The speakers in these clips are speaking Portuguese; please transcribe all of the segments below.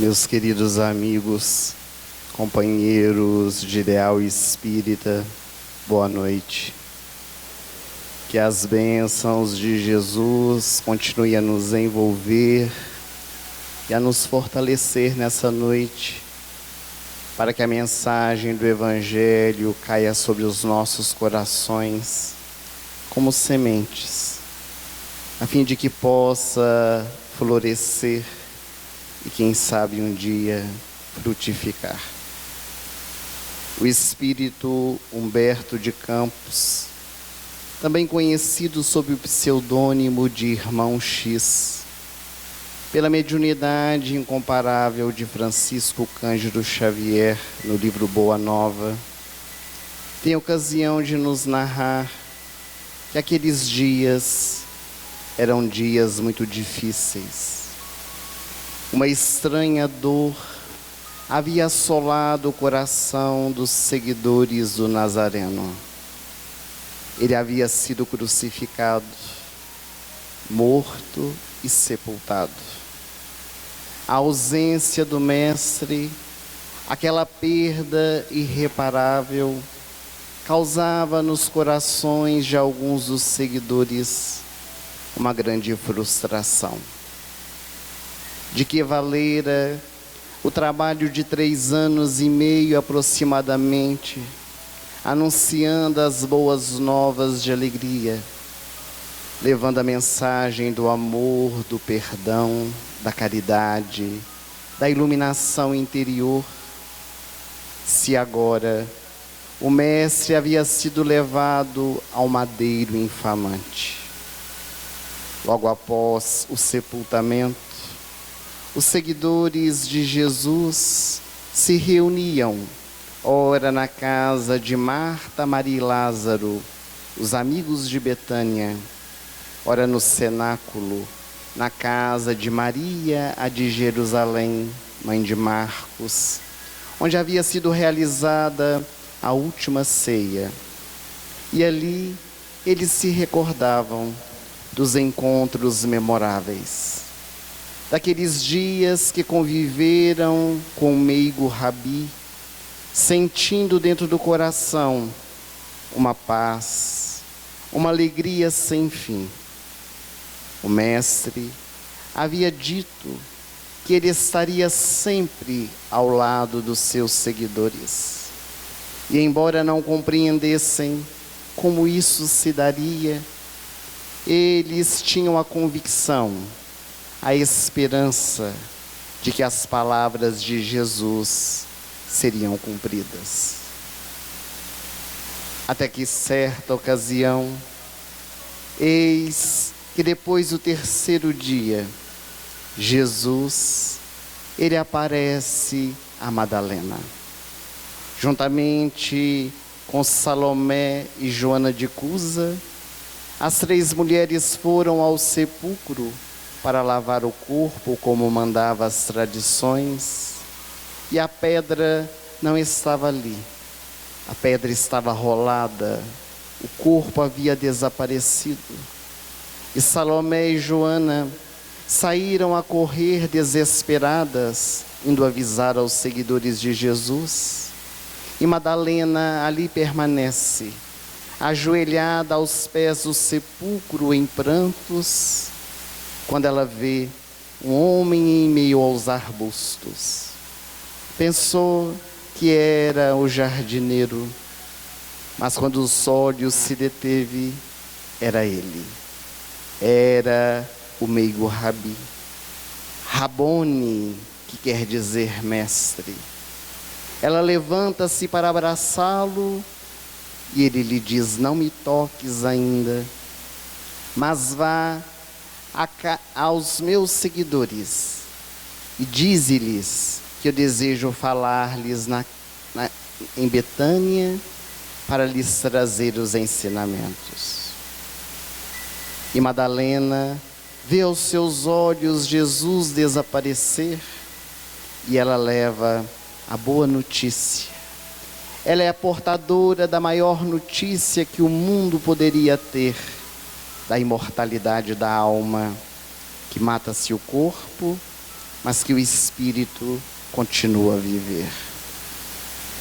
Meus queridos amigos, companheiros de ideal espírita, boa noite. Que as bênçãos de Jesus continuem a nos envolver e a nos fortalecer nessa noite, para que a mensagem do Evangelho caia sobre os nossos corações como sementes, a fim de que possa florescer e quem sabe um dia frutificar. O espírito Humberto de Campos, também conhecido sob o pseudônimo de Irmão X, pela mediunidade incomparável de Francisco Cândido Xavier no livro Boa Nova, tem ocasião de nos narrar que aqueles dias eram dias muito difíceis. Uma estranha dor havia assolado o coração dos seguidores do Nazareno. Ele havia sido crucificado, morto e sepultado. A ausência do Mestre, aquela perda irreparável, causava nos corações de alguns dos seguidores uma grande frustração. De que valera o trabalho de 3 anos e meio aproximadamente, anunciando as boas novas de alegria, levando a mensagem do amor, do perdão, da caridade, da iluminação interior, se agora o Mestre havia sido levado ao madeiro infamante. Logo após o sepultamento, os seguidores de Jesus se reuniam, ora na casa de Marta, Maria e Lázaro, os amigos de Betânia, ora no cenáculo, na casa de Maria, a de Jerusalém, mãe de Marcos, onde havia sido realizada a última ceia. E ali eles se recordavam dos encontros memoráveis, daqueles dias que conviveram com o meigo Rabi, sentindo dentro do coração uma paz, uma alegria sem fim. O Mestre havia dito que ele estaria sempre ao lado dos seus seguidores. E embora não compreendessem como isso se daria, eles tinham a convicção, a esperança de que as palavras de Jesus seriam cumpridas. Até que certa ocasião, eis que depois do 3º dia, Jesus, ele aparece a Madalena, juntamente com Salomé e Joana de Cusa. As 3 mulheres foram ao sepulcro para lavar o corpo, como mandava as tradições, e a pedra não estava ali. A pedra estava rolada, o corpo havia desaparecido. E Salomé e Joana saíram a correr desesperadas, indo avisar aos seguidores de Jesus. E Madalena ali permanece, ajoelhada aos pés do sepulcro em prantos, quando ela vê um homem em meio aos arbustos. Pensou que era o jardineiro, mas quando os olhos se deteve, era ele. Era o meigo Rabi. Rabone, que quer dizer mestre. Ela levanta-se para abraçá-lo e ele lhe diz: não me toques ainda, mas vá aos meus seguidores e dize-lhes que eu desejo falar-lhes em Betânia para lhes trazer os ensinamentos. E Madalena vê aos seus olhos Jesus desaparecer e ela leva a boa notícia. Ela é a portadora da maior notícia que o mundo poderia ter, da imortalidade da alma, que mata-se o corpo mas que o espírito continua a viver.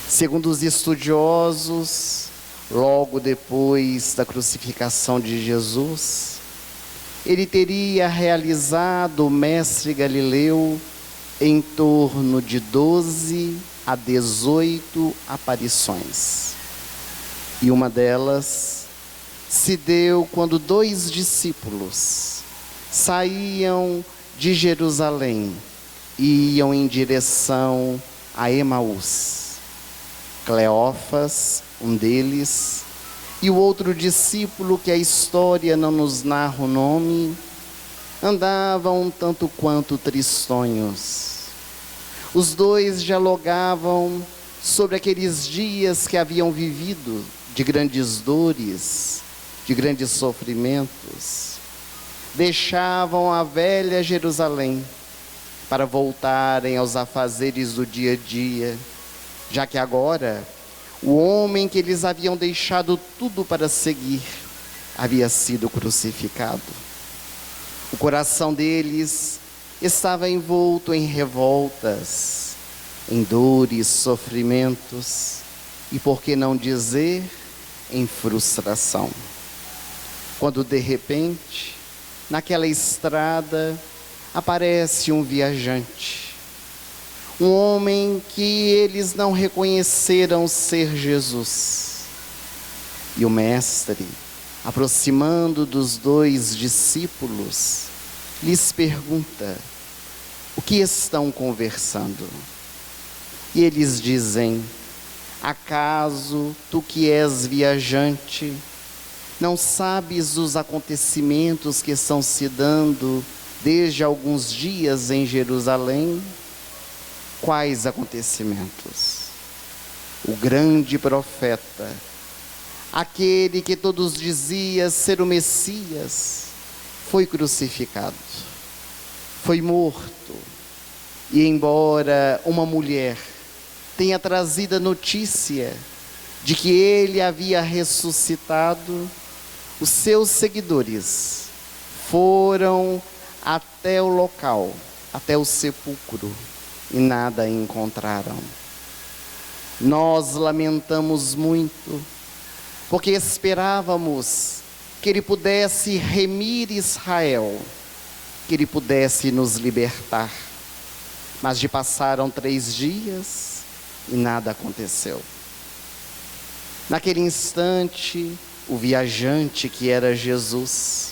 Segundo os estudiosos, logo depois da crucificação de Jesus, ele teria realizado, o mestre Galileu, em torno de 12 a 18 aparições. E uma delas se deu quando 2 discípulos saíam de Jerusalém e iam em direção a Emaús. Cleófas, um deles, e o outro discípulo, que a história não nos narra o nome, andavam um tanto quanto tristonhos. Os dois dialogavam sobre aqueles dias que haviam vivido, de grandes dores, de grandes sofrimentos. Deixavam a velha Jerusalém para voltarem aos afazeres do dia a dia, já que agora o homem que eles haviam deixado tudo para seguir havia sido crucificado. O coração deles estava envolto em revoltas, em dores, sofrimentos e, por que não dizer, em frustração. Quando de repente, naquela estrada, aparece um viajante, um homem que eles não reconheceram ser Jesus. E o mestre, aproximando dos 2 discípulos, lhes pergunta: o que estão conversando? E eles dizem: acaso tu que és viajante, não sabes os acontecimentos que estão se dando desde alguns dias em Jerusalém? Quais acontecimentos? O grande profeta, aquele que todos diziam ser o Messias, foi crucificado, foi morto. E embora uma mulher tenha trazido a notícia de que ele havia ressuscitado, os seus seguidores foram até o local, até o sepulcro, e nada encontraram. Nós lamentamos muito, porque esperávamos que ele pudesse remir Israel, que ele pudesse nos libertar. Mas passaram 3 dias e nada aconteceu. Naquele instante, o viajante, que era Jesus,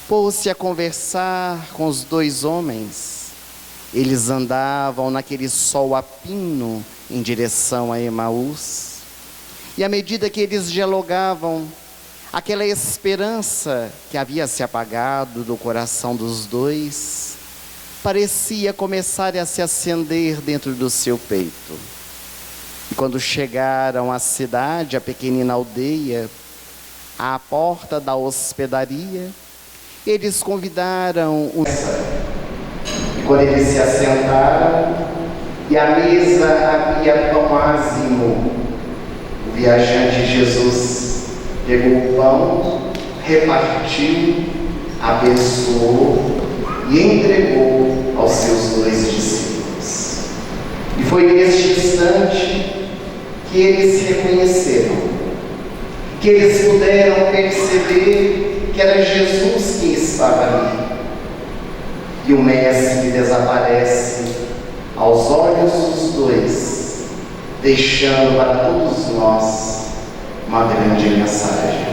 pôs-se a conversar com os 2 homens. Eles andavam naquele sol a pino em direção a Emaús. E à medida que eles dialogavam, aquela esperança que havia se apagado do coração dos 2, parecia começar a se acender dentro do seu peito. E quando chegaram à cidade, à pequenina aldeia, à porta da hospedaria, eles convidaram o... E quando eles se assentaram, e à mesa havia pão ázimo, o viajante Jesus pegou o pão, repartiu, abençoou e entregou aos seus 2 discípulos. E foi neste instante que eles se reconheceram, que eles puderam perceber que era Jesus que estava ali. E o mestre desaparece aos olhos dos 2, deixando para todos nós uma grande mensagem.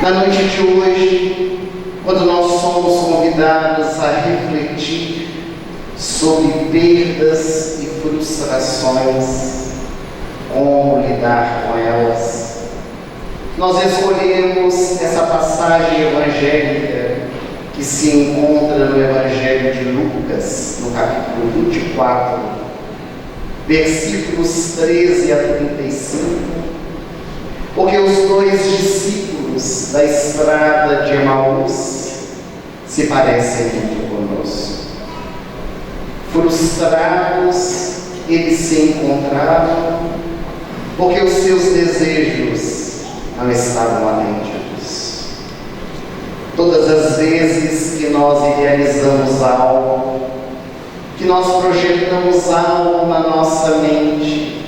Na noite de hoje, quando nós somos convidados a refletir sobre perdas e frustrações, como lidar com elas, nós escolhemos essa passagem evangélica que se encontra no Evangelho de Lucas, no capítulo 24, versículos 13 a 35, porque os 2 discípulos da estrada de Emaús se parecem muito conosco. Frustrados, eles se encontraram porque os seus desejos não estavam atendidos. Todas as vezes que nós idealizamos algo, que nós projetamos algo na nossa mente,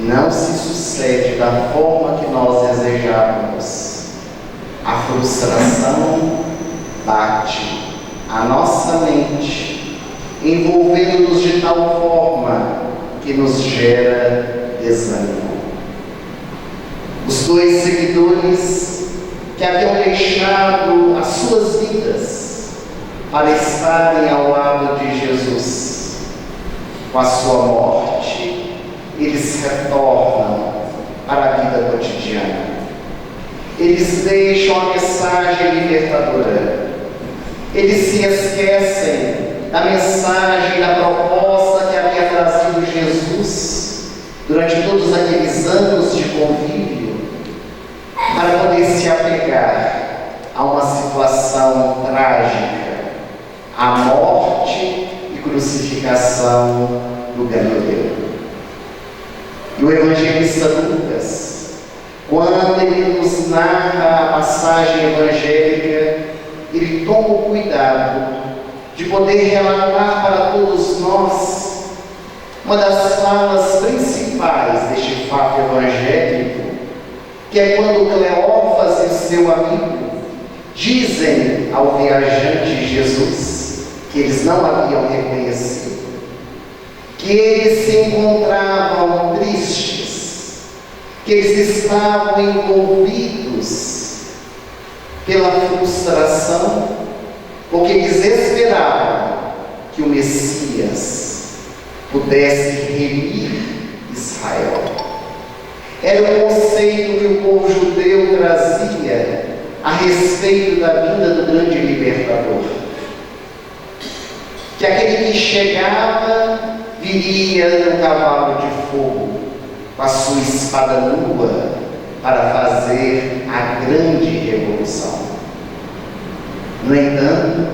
não se sucede da forma que nós desejávamos. A frustração bate a nossa mente, envolvendo-nos de tal forma que nos gera desânimo. Os dois seguidores que haviam deixado as suas vidas para estarem ao lado de Jesus, com a sua morte, eles retornam para a vida cotidiana. Eles deixam a mensagem libertadora. Eles se esquecem da mensagem, da proposta que havia trazido Jesus durante todos aqueles anos de convívio, para poder se apegar a uma situação trágica, a morte e crucificação do Galileu. E o evangelista Lucas, quando ele nos narra a passagem evangélica, ele toma o cuidado de poder relatar para todos nós uma das falas principais deste fato evangélico, que é quando Cleófas e seu amigo dizem ao viajante Jesus, que eles não haviam reconhecido, que eles se encontravam tristes, que eles estavam envolvidos pela frustração, porque eles esperavam que o Messias pudesse remir Israel. Era o conceito que o povo judeu trazia a respeito da vinda do grande libertador. Que aquele que chegava viria num cavalo de fogo, com a sua espada nua, para fazer a grande revolução. No entanto,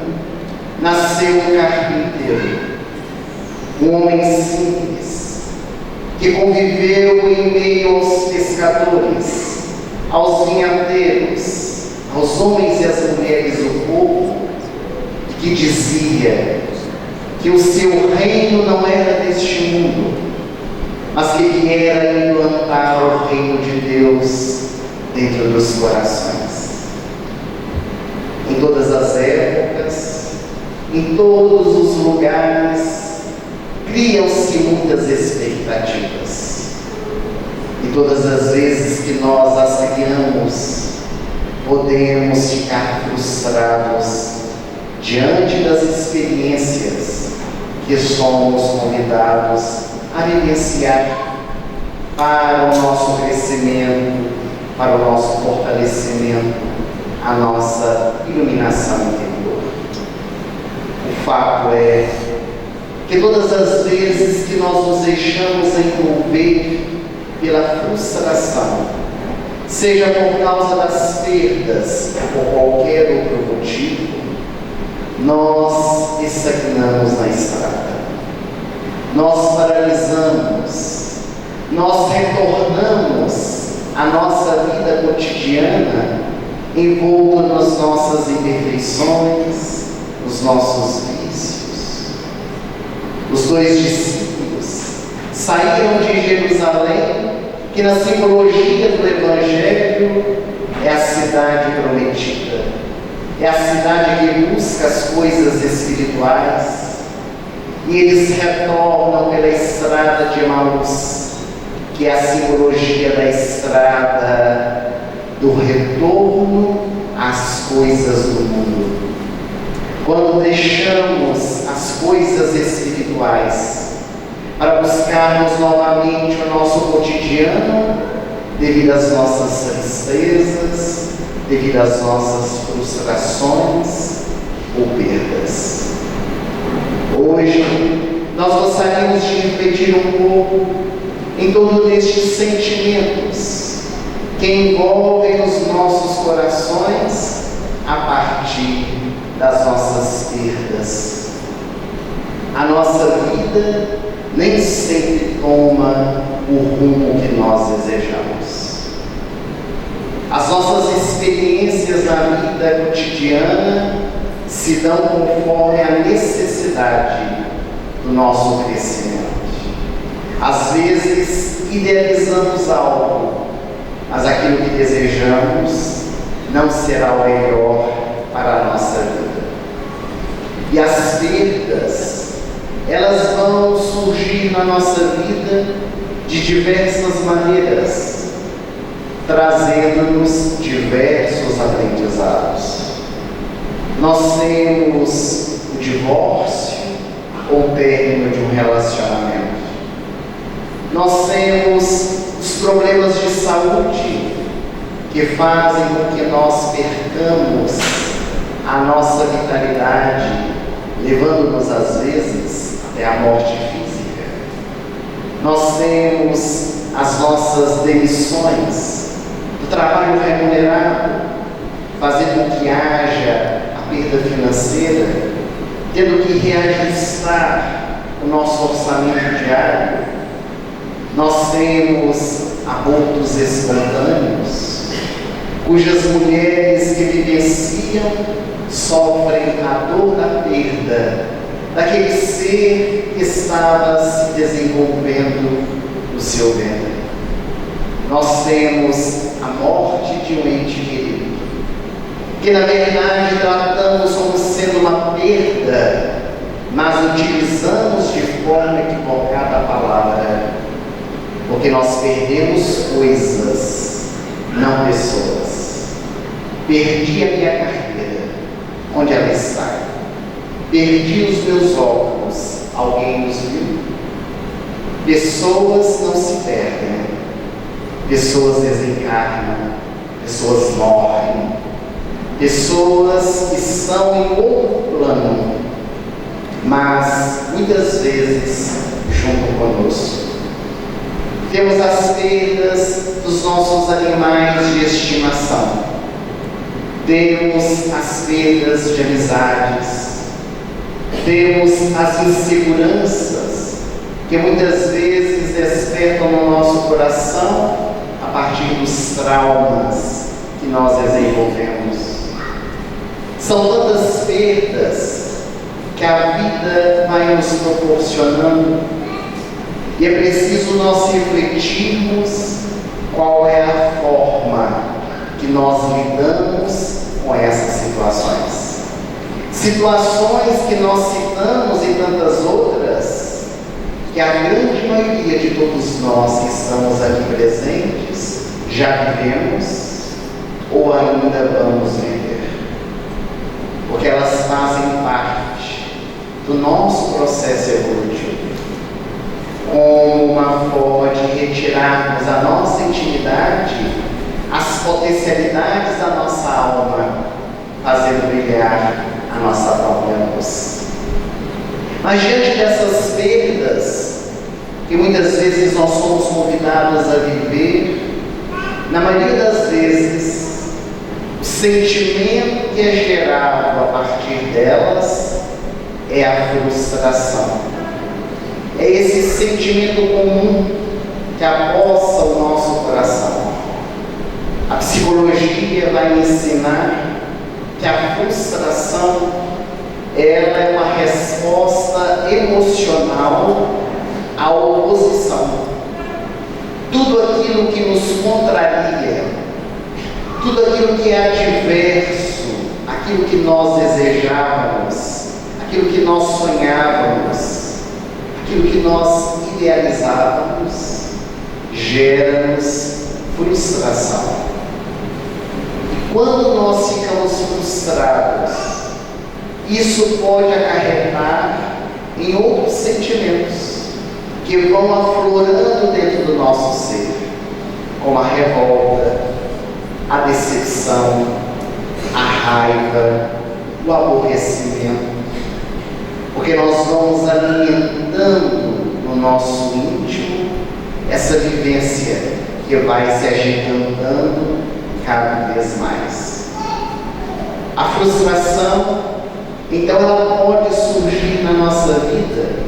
nasceu um carpinteiro, um homem simples, que conviveu em meio aos pescadores, aos vinhateiros, aos homens e às mulheres do povo, que dizia que o seu reino não era deste mundo, mas que viera implantar o reino de Deus dentro dos corações. Em todas as épocas, em todos os lugares, criam-se muitas expectativas. E todas as vezes que nós as criamos, podemos ficar frustrados diante das experiências que somos convidados a vivenciar para o nosso crescimento, para o nosso fortalecimento, a nossa iluminação interior. O fato é que todas as vezes que nós nos deixamos envolver pela frustração, seja por causa das perdas ou por qualquer outro motivo, nós estagnamos na estrada, nós paralisamos, nós retornamos à nossa vida cotidiana envolto nas nossas imperfeições, nos nossos vícios. Os dois discípulos saíram de Jerusalém, que na simbologia do Evangelho é a cidade prometida, é a cidade que busca as coisas espirituais, e eles retornam pela estrada de Emaús, que é a simbologia da estrada do retorno às coisas do mundo. Quando deixamos as coisas espirituais para buscarmos novamente o nosso cotidiano, devido às nossas tristezas, devido às nossas frustrações ou perdas. Hoje, nós gostaríamos de refletir um pouco em torno destes sentimentos que envolvem os nossos corações a partir das nossas perdas. A nossa vida nem sempre toma o rumo que nós desejamos. As nossas experiências na vida cotidiana se dão conforme a necessidade do nosso crescimento. Às vezes, idealizamos algo, mas aquilo que desejamos não será o melhor para a nossa vida. E as perdas, elas vão surgir na nossa vida de diversas maneiras, trazendo-nos diversos aprendizados. Nós temos o divórcio ou o término de um relacionamento. Nós temos os problemas de saúde que fazem com que nós percamos a nossa vitalidade, levando-nos às vezes até a morte física. Nós temos as nossas demissões do trabalho remunerado, fazendo com que haja a perda financeira, tendo que reajustar o nosso orçamento diário. Nós temos abortos espontâneos, cujas mulheres que vivenciam sofrem a dor da perda daquele ser que estava se desenvolvendo no seu ventre. Nós temos a morte de um ente querido, que na verdade tratamos como sendo uma perda, mas utilizamos de forma equivocada a palavra, porque nós perdemos coisas, não pessoas. Perdi a minha carteira, onde ela está? Perdi os meus óculos, alguém os viu? Pessoas não se perdem, pessoas desencarnam, pessoas morrem, pessoas estão em outro plano, mas muitas vezes junto conosco. Temos as perdas dos nossos animais de estimação, temos as perdas de amizades, temos as inseguranças que muitas vezes despertam no nosso coração a partir dos traumas que nós desenvolvemos. São tantas perdas que a vida vai nos proporcionando, e é preciso nós refletirmos qual é a forma que nós lidamos com essas situações. Situações que nós citamos e tantas outras, que a grande maioria de todos nós que estamos aqui presentes já vivemos ou ainda vamos viver. Porque elas fazem parte do nosso processo evolutivo, como uma forma de retirarmos a nossa intimidade, as potencialidades da nossa alma, fazendo brilhar a nossa própria luz. Mas diante dessas perdas, que muitas vezes nós somos convidados a viver, na maioria das vezes, o sentimento que é gerado a partir delas é a frustração. É esse sentimento comum que apossa o nosso coração. A psicologia vai ensinar que a frustração ela é uma resposta emocional à oposição. Tudo aquilo que nos contraria, tudo aquilo que é adverso, aquilo que nós desejávamos, aquilo que nós sonhávamos, aquilo que nós idealizávamos, gera-nos frustração. E quando nós ficamos frustrados, isso pode acarretar em outros sentimentos que vão aflorando dentro do nosso ser, como a revolta, a decepção, a raiva, o aborrecimento, porque nós vamos alimentando no nosso íntimo essa vivência que vai se agigantando cada vez mais. A frustração, então, ela pode surgir na nossa vida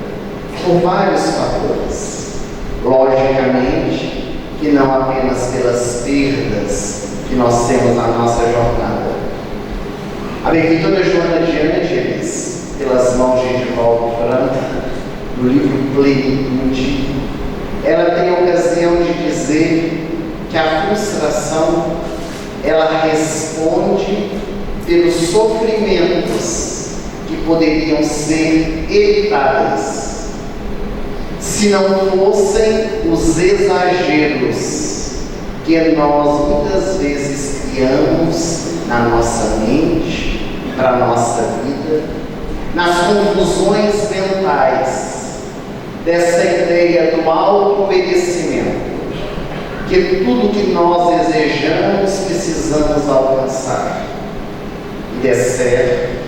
por vários fatores. Logicamente, que não apenas pelas perdas que nós temos na nossa jornada. A benfeitora Joana de Ângeles, pelas mãos de Edivaldo Franco, no livro Plenitude, ela tem a ocasião de dizer que a frustração, ela responde pelos sofrimentos que poderiam ser evitáveis se não fossem os exageros que nós muitas vezes criamos na nossa mente, para a nossa vida, nas confusões mentais dessa ideia do auto-merecimento, que tudo que nós desejamos precisamos alcançar. E de certo,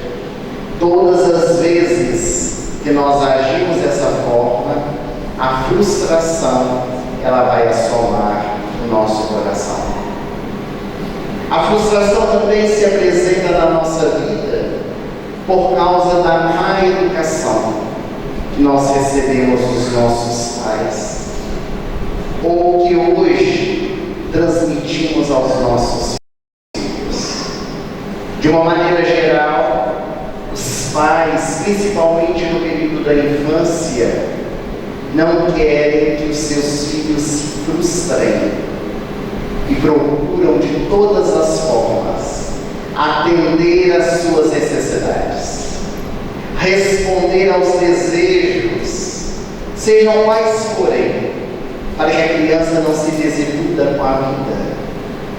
todas as vezes que nós agimos dessa forma, a frustração, ela vai assomar no nosso coração. A frustração também se apresenta na nossa vida por causa da má educação que nós recebemos dos nossos pais, ou que hoje transmitimos aos nossos filhos. De uma maneira geral, os pais, principalmente no período da infância, não querem que os seus filhos se frustrem e procuram de todas as formas atender às suas necessidades, responder aos desejos, sejam quais forem, para que a criança não se desiluda com a vida,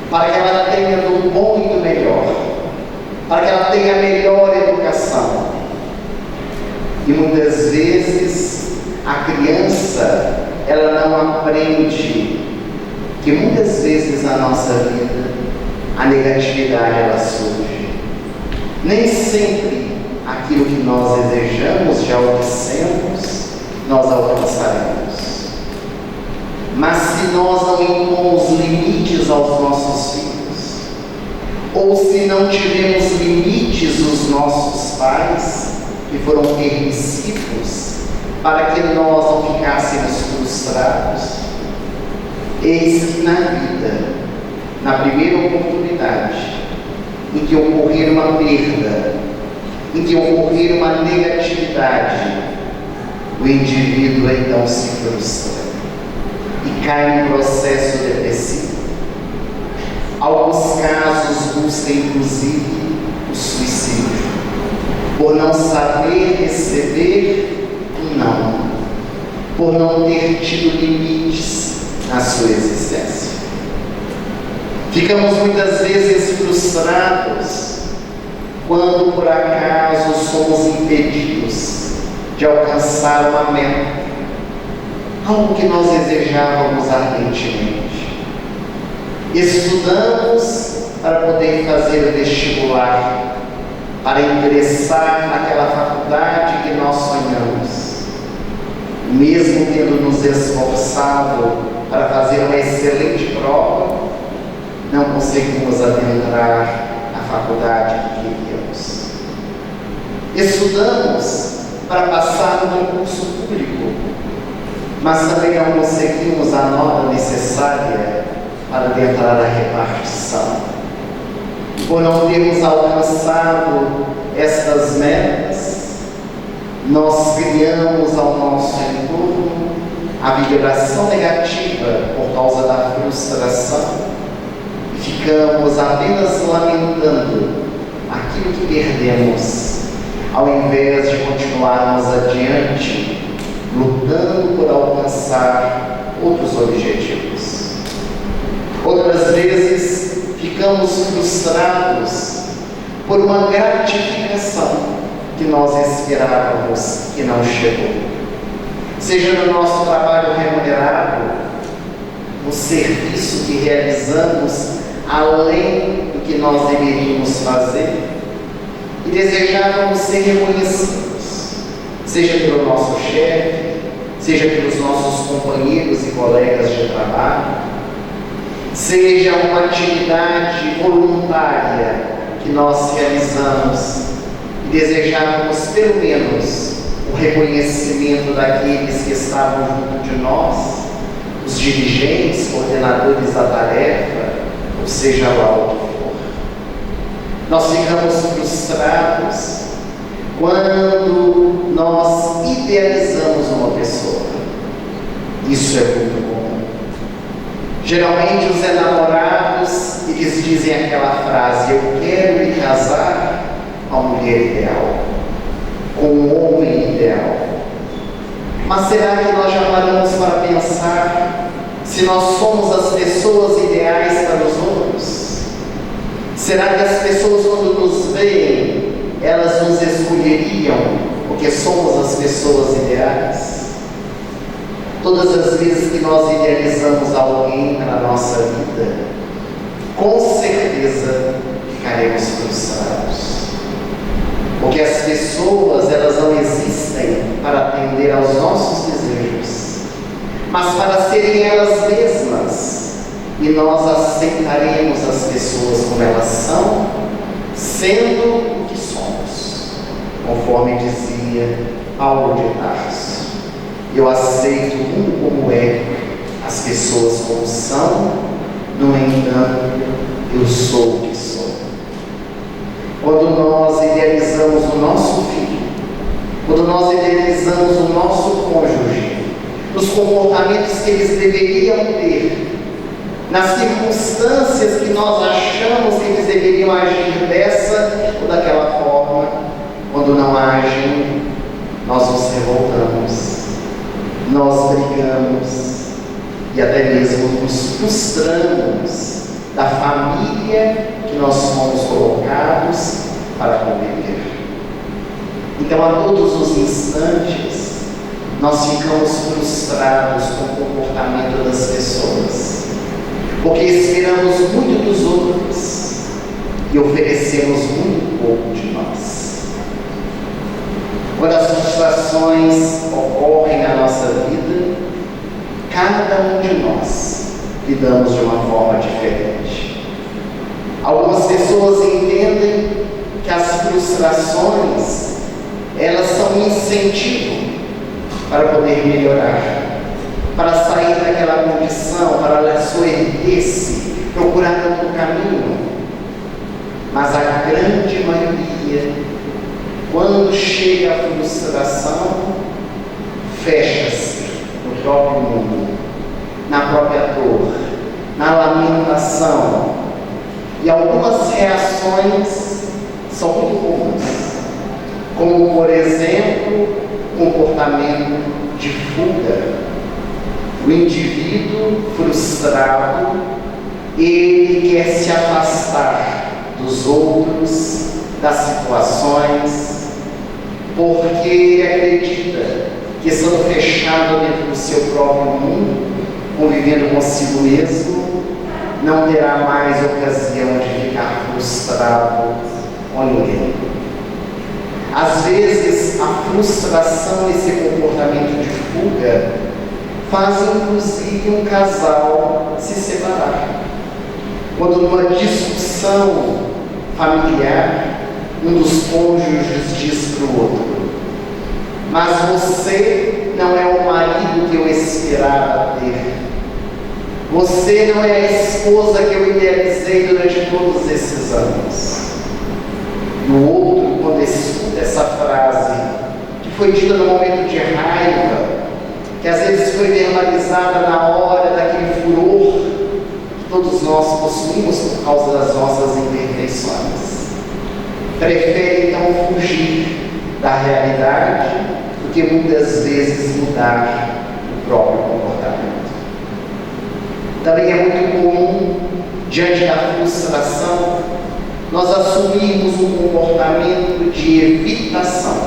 para que ela tenha do bom e do melhor, para que ela tenha a melhor educação. E muitas vezes a criança, ela não aprende que muitas vezes na nossa vida a negatividade ela surge. Nem sempre aquilo que nós desejamos, já o dissemos, nós alcançaremos. Mas se nós não impomos limites aos nossos filhos, ou se não tivemos limites dos nossos pais, que foram permissivos, para que nós não ficássemos frustrados, eis que na vida, na primeira oportunidade, em que ocorrer uma perda, em que ocorrer uma negatividade, o indivíduo então se frustra e cai em processo depressivo. Alguns casos buscam inclusive o suicídio, por não saber receber não, por não ter tido limites na sua existência. Ficamos muitas vezes frustrados quando por acaso somos impedidos de alcançar uma meta, algo que nós desejávamos ardentemente. Estudamos para poder fazer o vestibular, para ingressar naquela faculdade que nós sonhamos. Mesmo tendo nos esforçado para fazer uma excelente prova, não conseguimos adentrar na faculdade que queríamos. Estudamos para passar no concurso público, mas também não conseguimos a nota necessária para adentrar na repartição. Por não termos alcançado estas metas, nós criamos ao nosso entorno a vibração negativa por causa da frustração e ficamos apenas lamentando aquilo que perdemos, ao invés de continuarmos adiante, lutando por alcançar outros objetivos. Outras vezes ficamos frustrados por uma gratificação que nós esperávamos e não chegou. Seja no nosso trabalho remunerado, no serviço que realizamos além do que nós deveríamos fazer, e desejávamos ser reconhecidos, seja pelo nosso chefe, seja pelos nossos companheiros e colegas de trabalho, seja uma atividade voluntária que nós realizamos e desejávamos pelo menos o reconhecimento daqueles que estavam junto de nós, os os dirigentes, coordenadores da tarefa, ou seja lá o que for. Nós ficamos frustrados quando nós idealizamos uma pessoa. Isso é muito comum. Geralmente os enamorados, eles dizem aquela frase: eu quero me casar com a mulher ideal, com o homem ideal. Mas será que nós já paramos para pensar se nós somos as pessoas ideais para os outros? Será que as pessoas, quando nos veem, elas nos escolheriam porque somos as pessoas ideais? Todas as vezes que nós idealizamos alguém para a nossa vida, com certeza ficaremos frustrados. Porque as pessoas, elas não existem para atender aos nossos desejos, mas para serem elas mesmas. E nós aceitaremos as pessoas como elas são, sendo o que somos. Conforme dizia Paulo de Tarso: eu aceito o mundo como é, as pessoas como são, no entanto, eu sou o que sou. Quando nós idealizamos o nosso filho, quando nós idealizamos o nosso cônjuge, nos comportamentos que eles deveriam ter, nas circunstâncias que nós achamos que eles deveriam agir dessa ou daquela forma, quando não agem, nós nos revoltamos, nós brigamos e até mesmo nos frustramos da família que nós fomos colocados para conviver. Então, a todos os instantes, nós ficamos frustrados com o comportamento das pessoas, porque esperamos muito dos outros e oferecemos muito pouco de nós. Quando as frustrações ocorrem na nossa vida, cada um de nós lidamos de uma forma diferente. Algumas pessoas entendem que as frustrações, elas são um incentivo para poder melhorar, para sair daquela condição, para soerguer-se, procurar outro caminho. Mas a grande maioria, quando chega a frustração, fecha-se no próprio mundo, na própria dor, na lamentação. E algumas reações são muito comuns, como, por exemplo, comportamento de fuga. O indivíduo frustrado, ele quer se afastar dos outros, das situações, porque ele acredita que, estando fechado dentro do seu próprio mundo, convivendo consigo mesmo, não terá mais ocasião de ficar frustrado com ninguém. Às vezes, a frustração, esse comportamento de fuga, faz inclusive um casal se separar. Quando numa discussão familiar, um dos cônjuges diz para o outro: mas você não é o marido que eu esperava ter. Você não é a esposa que eu idealizei durante todos esses anos. E o outro, quando escuta essa frase, que foi dita no momento de raiva, que às vezes foi verbalizada na hora daquele furor que todos nós possuímos por causa das nossas imperfeições, prefere então fugir da realidade do que muitas vezes mudar o próprio comportamento. Também é muito comum, diante da frustração, nós assumirmos um comportamento de evitação.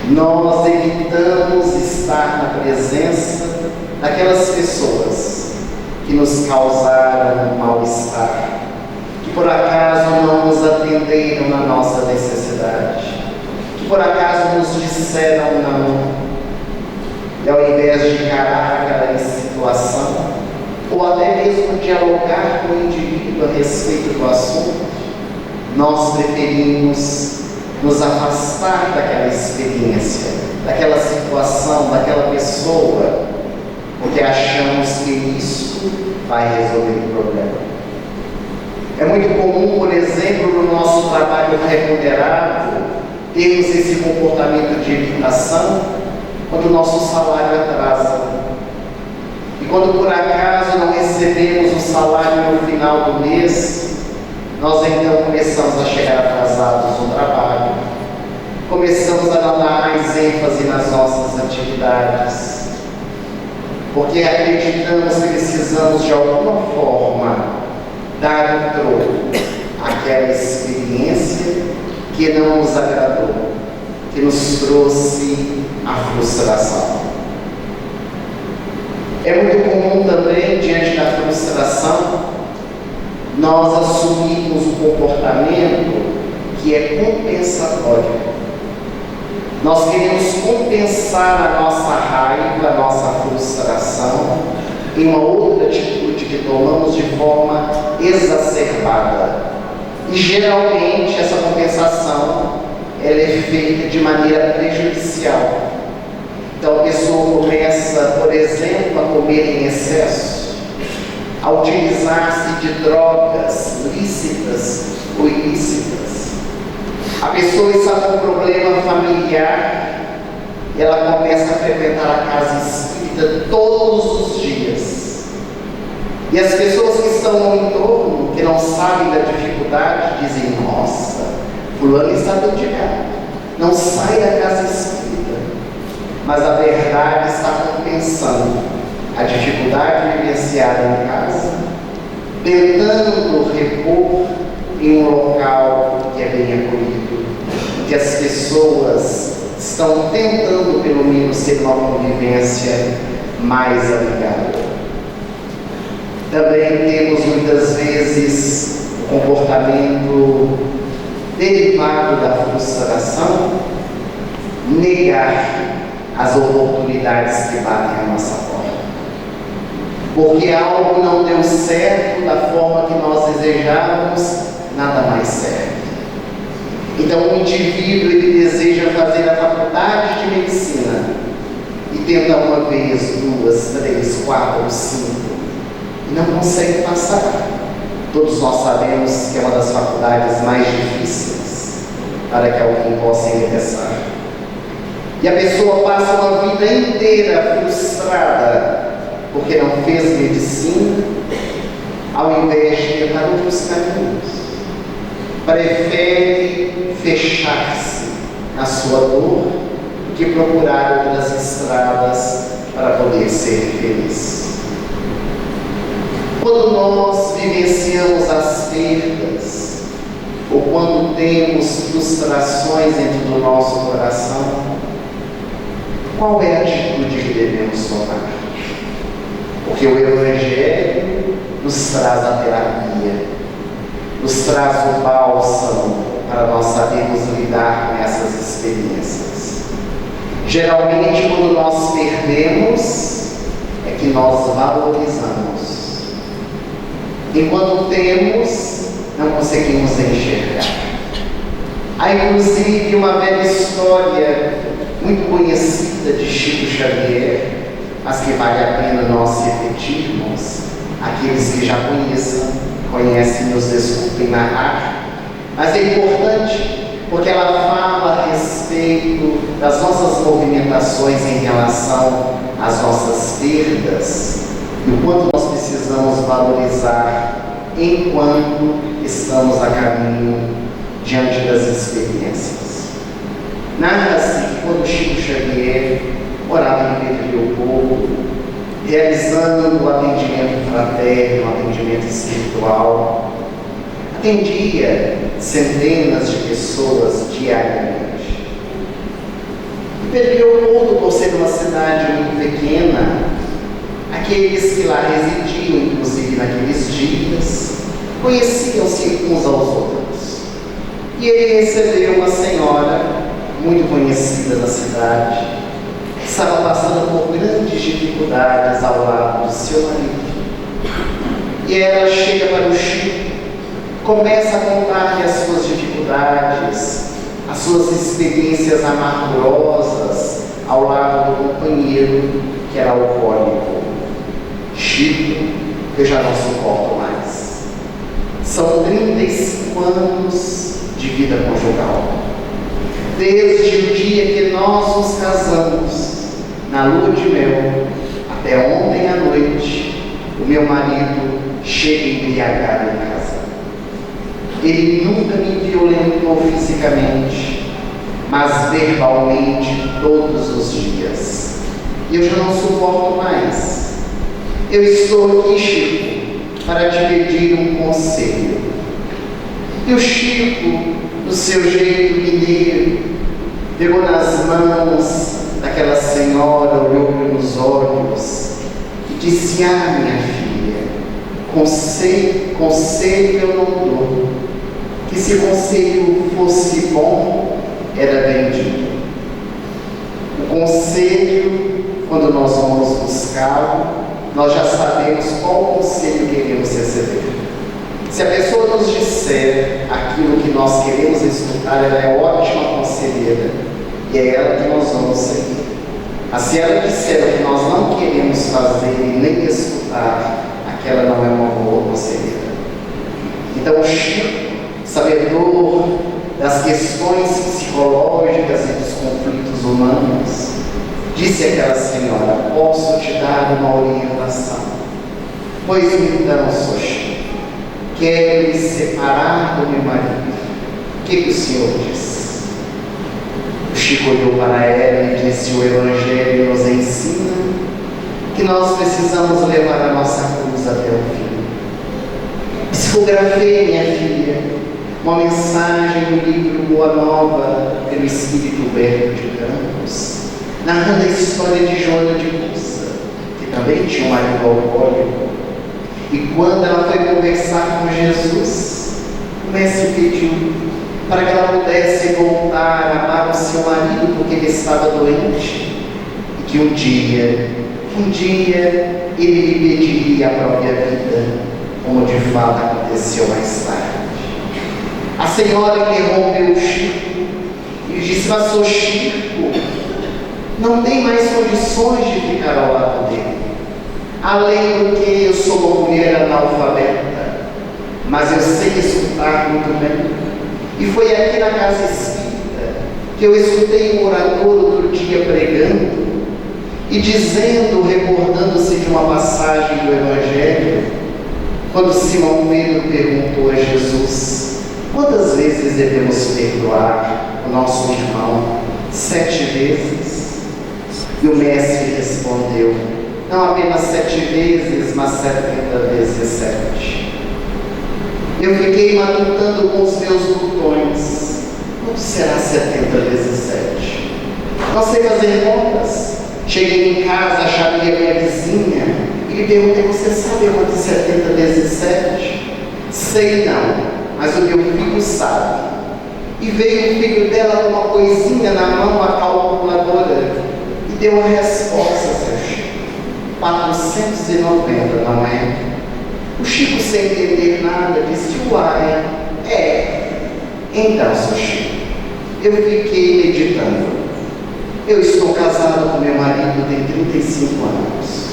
Nós evitamos estar na presença daquelas pessoas que nos causaram um mal-estar, que por acaso não nos atenderam na nossa necessidade, que por acaso nos disseram não, e ao invés de encarar aquela situação, ou até mesmo dialogar com o indivíduo a respeito do assunto, nós preferimos nos afastar daquela experiência, daquela situação, daquela pessoa, porque achamos que isso vai resolver o problema. É muito comum, por exemplo, no nosso trabalho remunerado, termos esse comportamento de evitação quando o nosso salário atrasa. E quando por acaso não recebemos o salário no final do mês, nós então começamos a chegar atrasados no trabalho, começamos a não dar mais ênfase nas nossas atividades, porque acreditamos que precisamos de alguma forma dar um troco àquela experiência que não nos agradou, que nos trouxe a frustração. É muito comum também, diante da frustração, nós assumirmos um comportamento que é compensatório. Nós queremos compensar a nossa raiva, a nossa frustração em uma outra atitude que tomamos de forma exacerbada. E geralmente essa compensação ela é feita de maneira prejudicial. Então a pessoa começa, por exemplo, a comer em excesso, a utilizar-se de drogas lícitas ou ilícitas. A pessoa está com um problema familiar e ela começa a frequentar a casa espírita todos os dias. E as pessoas que estão no entorno, que não sabem da dificuldade, dizem: nossa, fulano está dedicado, não sai da casa espírita. Mas a verdade está compensando a dificuldade vivenciada em casa, tentando repor em um local que é bem acolhido, em que as pessoas estão tentando pelo menos ter uma convivência mais amigável. Também temos muitas vezes o comportamento derivado da frustração, negar as oportunidades que batem à nossa porta. Porque algo não deu certo da forma que nós desejávamos, nada mais certo. Então o indivíduo ele deseja fazer a faculdade de medicina e tenta uma vez, duas, três, quatro, cinco e não consegue passar. Todos nós sabemos que é uma das faculdades mais difíceis para que alguém possa ingressar. E a pessoa passa uma vida inteira frustrada porque não fez medicina, ao invés de tentar outros caminhos. Prefere fechar-se na sua dor do que procurar outras estradas para poder ser feliz. Quando nós vivenciamos as perdas, ou quando temos frustrações dentro do nosso coração, qual é a atitude que devemos tomar? Porque o Evangelho nos traz a terapia, nos traz o bálsamo para nós sabermos lidar com essas experiências. Geralmente, quando nós perdemos, é que nós valorizamos. Enquanto temos, não conseguimos enxergar. Há inclusive uma velha história muito conhecida de Chico Xavier, mas que vale a pena nós repetirmos. Aqueles que já conhecem, nos desculpem narrar, mas é importante porque ela fala a respeito das nossas movimentações em relação às nossas perdas e o quanto nós precisamos valorizar enquanto estamos a caminho diante das experiências. Narra-se que quando Chico Xavier morava em Pedro Leopoldo, realizando o atendimento fraterno, o atendimento espiritual, atendia centenas de pessoas diariamente. E Pedro Leopoldo, por ser uma cidade muito pequena, aqueles que lá residiam, inclusive naqueles dias, conheciam-se uns aos outros. E ele recebeu uma senhora muito conhecida na cidade, que estava passando por grandes dificuldades ao lado do seu marido. E ela chega para o Chico, começa a contar-lhe as suas dificuldades, as suas experiências amargurosas ao lado do companheiro que era alcoólico. Chico, eu já não suporto mais. São 35 anos de vida conjugal. Desde o dia que nós nos casamos, na lua de mel, até ontem à noite, o meu marido chega embriagado em casa. Ele nunca me violentou fisicamente, mas verbalmente todos os dias. E eu já não suporto mais. Eu estou aqui, Chico, para te pedir um conselho. E o Chico, do seu jeito mineiro, pegou nas mãos daquela senhora, olhou nos olhos e disse: ah, minha filha, conselho eu não dou, que se conselho fosse bom, era bendito. O conselho, quando nós vamos buscá-lo, nós já sabemos qual conselho queremos receber. Se a pessoa nos disser aquilo que nós queremos escutar, ela é ótima conselheira e é ela que nós vamos seguir. Mas se ela disser o que nós não queremos fazer e nem escutar, aquela não é uma boa conselheira. Então o Chico, sabedor das questões psicológicas e dos conflitos humanos, disse àquela senhora: posso te dar uma orientação? Pois então, sou Chico, quero me separar do meu marido. O que o senhor diz? O Chico olhou para ela e disse: o Evangelho nos ensina que nós precisamos levar a nossa cruz até o fim. Psicografei, minha filha, uma mensagem do livro Boa Nova, pelo Espírito Humberto de Campos, narrando a história de Joana de Cusa, que também tinha um marido alcoólico. E quando ela foi conversar com Jesus, o mestre pediu para que ela pudesse voltar a amar o seu marido, porque ele estava doente, e que um dia ele lhe pediria a própria vida, como de fato aconteceu mais tarde. A senhora interrompeu o Chico e disse: mas sou Chico, não tem mais condições de ficar ao lado dele. Além do que eu sou uma mulher analfabeta, mas eu sei escutar muito bem. E foi aqui na casa espírita que eu escutei um orador outro dia pregando e dizendo, recordando-se de uma passagem do Evangelho, quando Simão Pedro perguntou a Jesus: quantas vezes devemos perdoar o nosso irmão? 7 vezes? E o mestre respondeu: não apenas 7 vezes, mas 70 vezes 7. Eu fiquei matutando com os meus botões. Quanto será 70 vezes 7? Não sei fazer contas. Cheguei em casa, chamei a minha vizinha e lhe perguntei: você sabe quanto é 70 vezes 7? Sei não, mas o meu filho sabe. E veio o filho dela com uma coisinha na mão, a calculadora, e deu a resposta, seu Chico: 490, não é? O Chico, sem entender nada, disse: uai, Então, seu Chico, eu fiquei meditando. Eu estou casado com meu marido tem 35 anos.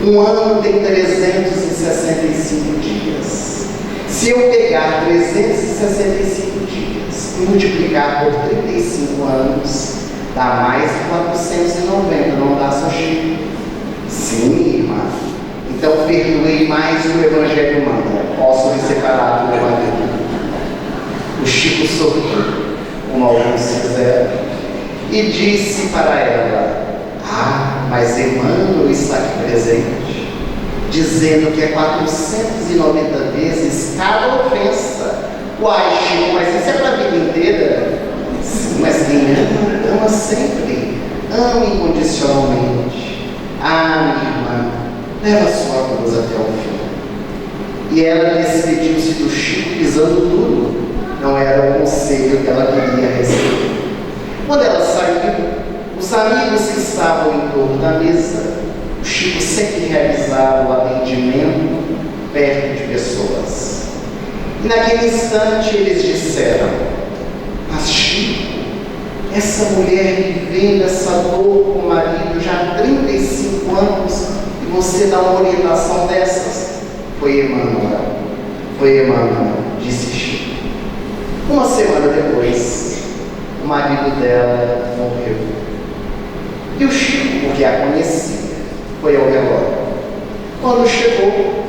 Um ano tem 365 dias. Se eu pegar 365 dias e multiplicar por 35 anos, dá mais de 490, não dá, seu Chico? Sim, irmã. Então perdoei mais do Evangelho manda. Posso me separar do meu marido. O Chico sorriu, como alguns fizeram, e disse para ela: ah, mas Emmanuel está aqui presente, dizendo que é 490 vezes cada ofensa. Uai, Chico, mas isso é para a vida inteira? Sim, mas quem ama, ama sempre, ama incondicionalmente. Ah, minha irmã, leva sua cruz até o fim. E ela despediu-se do Chico pisando duro. Não era o conselho que ela queria receber. Quando ela saiu, os amigos que estavam em torno da mesa, o Chico sempre realizava o atendimento perto de pessoas. E naquele instante eles disseram: mas Chico, essa mulher vivendo essa dor com o marido já há 35 anos, e você dá uma orientação dessas? Foi Emmanuel, disse Chico. Uma semana depois, o marido dela morreu. E o Chico, porque a conhecia, foi ao velório. Quando chegou,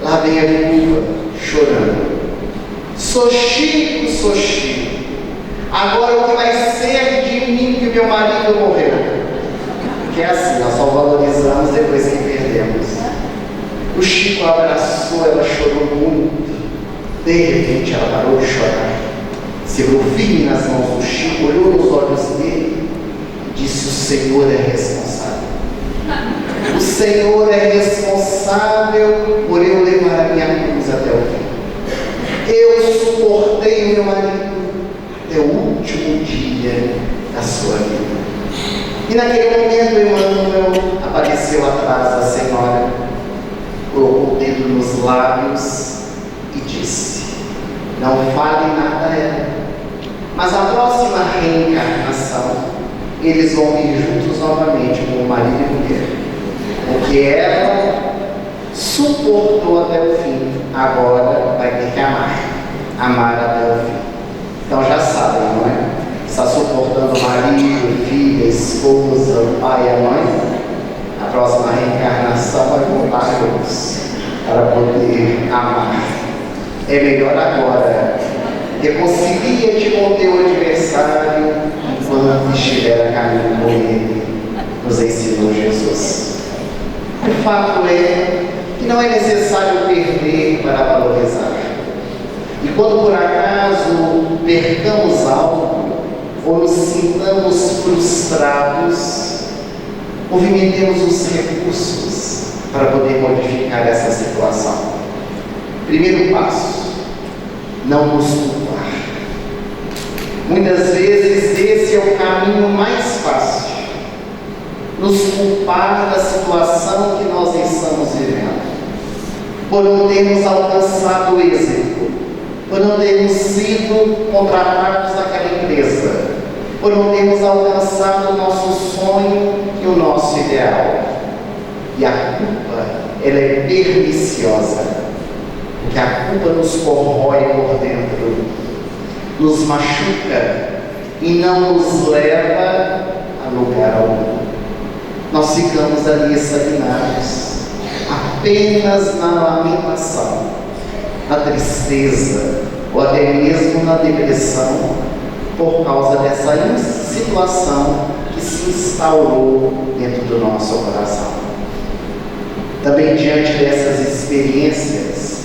lá vem a viúva, chorando. Sou Chico, agora o que vai ser de mim que meu marido morreu? Que é assim, nós só valorizamos depois que perdemos. O Chico abraçou, ela chorou muito. De repente ela parou de chorar, segurou firme nas mãos do Chico, olhou nos olhos dele e disse: o Senhor é responsável. O Senhor é responsável por eu levar a minha cruz até o fim. Eu suportei o meu marido até o último dia da sua vida. E naquele momento Emmanuel apareceu atrás da senhora, colocou o dedo nos lábios e disse: não fale nada a ela, mas a próxima reencarnação eles vão vir juntos novamente como marido e mulher, porque ela suportou até o fim, agora vai ter que amar até o fim. Então já sabem, não é? Está suportando o marido, filha, esposa, o pai e a mãe, a próxima reencarnação vai voltar juntos para poder amar. É melhor agora. Reconcilia-te com o teu adversário enquanto estiver a caminho com ele, nos ensinou Jesus. O fato é que não é necessário perder para valorizar. E quando por acaso percamos algo ou nos sintamos frustrados, movimentemos os recursos para poder modificar essa situação. Primeiro passo: não nos culpar. Muitas vezes esse é o caminho mais fácil, nos culpar da situação que nós estamos vivendo, por não termos alcançado o êxito, por não termos sido contratados naquela empresa, por não termos alcançado o nosso sonho e o nosso ideal. E a culpa, ela é perniciosa, porque a culpa nos corrói por dentro, nos machuca e não nos leva a lugar algum. Nós ficamos ali estagnados, apenas na lamentação, na tristeza, ou até mesmo na depressão, por causa dessa situação que se instaurou dentro do nosso coração. Também diante dessas experiências,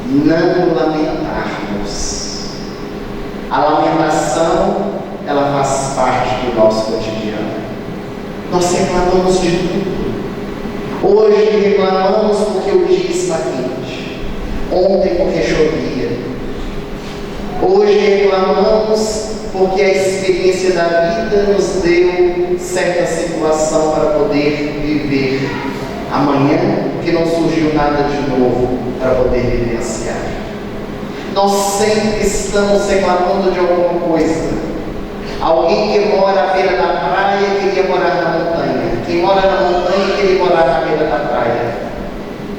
não lamentarmos. A lamentação, ela faz parte do nosso cotidiano. Nós reclamamos de tudo. Hoje reclamamos porque o dia está quente. Ontem porque chovia. Hoje reclamamos porque a experiência da vida nos deu certa situação para poder viver. Amanhã, porque não surgiu nada de novo para poder vivenciar. Nós sempre estamos reclamando de alguma coisa. Alguém que mora à beira da praia queria morar na montanha. Quem mora na montanha queria morar na beira da praia.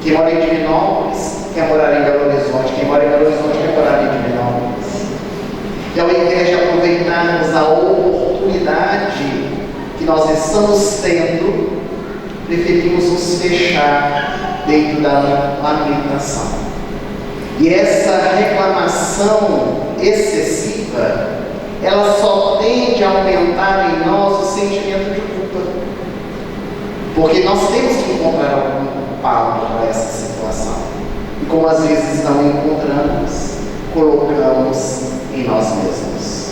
Quem mora em Divinópolis quer morar em Belo Horizonte. Quem mora em Belo Horizonte quer morar em Divinópolis. E ao invés de aproveitarmos a oportunidade que nós estamos tendo, preferimos nos fechar dentro da lamentação. E essa reclamação excessiva, ela só tende a aumentar em nós o sentimento de culpa. Porque nós temos que encontrar algum culpado para essa situação. E como às vezes não encontramos, colocamos em nós mesmos.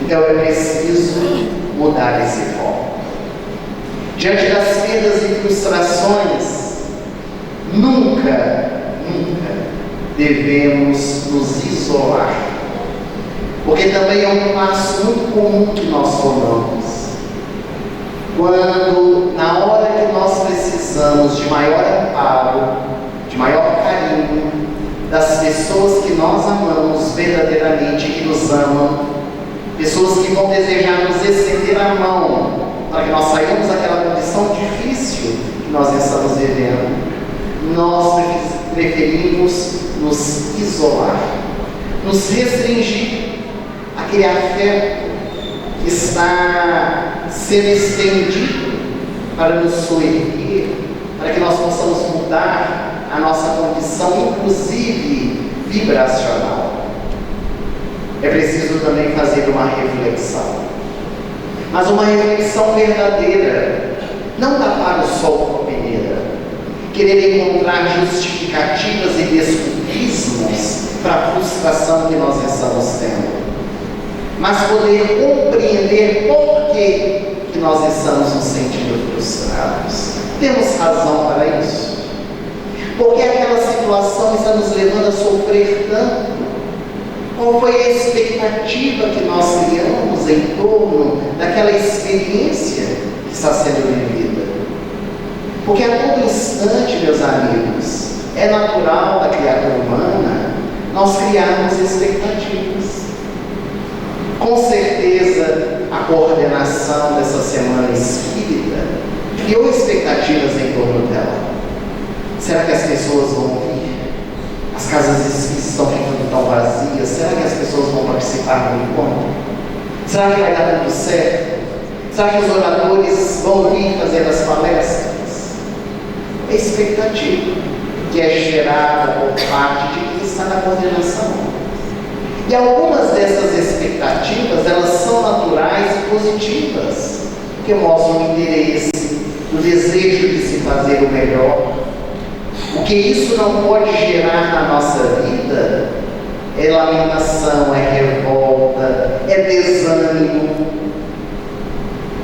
Então é preciso mudar esse foco. Diante das perdas e frustrações, nunca devemos nos isolar, porque também é um passo muito comum que nós tomamos. Quando, na hora que nós precisamos de maior amparo, de maior carinho, das pessoas que nós amamos verdadeiramente, que nos amam, pessoas que vão desejar nos estender a mão, para que nós saímos daquela condição difícil que nós estamos vivendo, nós preferimos nos isolar, nos restringir àquele afeto que está sendo estendido para nos soerguer, para que nós possamos mudar a nossa condição, inclusive vibracional. É preciso também fazer uma reflexão, mas uma reflexão verdadeira, não tapar o sol com a peneira, querer encontrar justificativas e desculpismos para a frustração que nós estamos tendo, mas poder compreender por que nós estamos nos sentindo frustrados. Temos razão para isso? Porque aquela situação está nos levando a sofrer tanto? Qual foi a expectativa que nós criamos em torno daquela experiência que está sendo vivida? Porque a todo instante, meus amigos, é natural da criatura humana nós criarmos expectativas. Com certeza, a coordenação dessa semana espírita criou expectativas em torno dela. Será que as pessoas vão vir? As casas espíritas estão ficando tão vazias. Será que as pessoas vão participar do encontro? Será que vai dar tudo certo? Será que os oradores vão vir fazer as palestras? É expectativa que é gerada por parte de quem está na coordenação. E algumas dessas expectativas, elas são naturais e positivas, porque mostram o interesse, o desejo de se fazer o melhor. O que isso não pode gerar na nossa vida é lamentação, é revolta, é desânimo.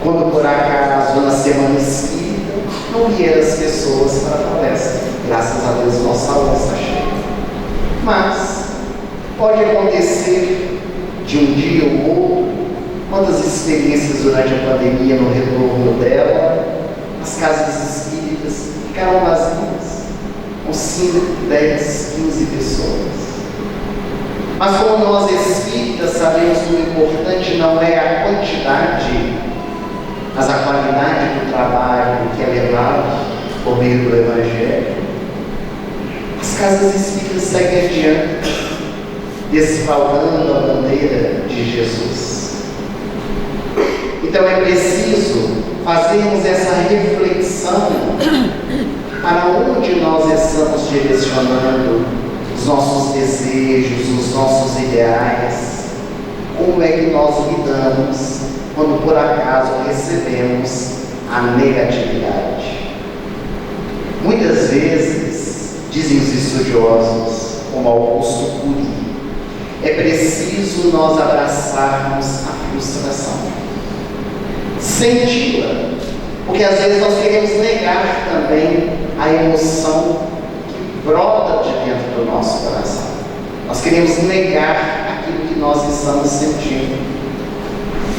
Quando por acaso na semana espírita não vieram as pessoas para a palestra, graças a Deus nossa aula está cheia. Mas pode acontecer de um dia ou outro, quantas experiências durante a pandemia no retorno dela, as casas espíritas ficaram vazias, com 5, 10, 15 pessoas. Mas como nós espíritas sabemos que o importante não é a quantidade, mas a qualidade do trabalho que é levado por meio do Evangelho, as casas espíritas seguem adiante, desfraldando a bandeira de Jesus. Então é preciso fazermos essa reflexão para onde nós estamos direcionando os nossos desejos, os nossos ideais. Como é que nós lidamos quando por acaso recebemos a negatividade? Muitas vezes, dizem os estudiosos, como Augusto Cury, é preciso nós abraçarmos a frustração, senti-la, porque às vezes nós queremos negar também a emoção que brota de dentro do nosso coração. Nós queremos negar aquilo que nós estamos sentindo.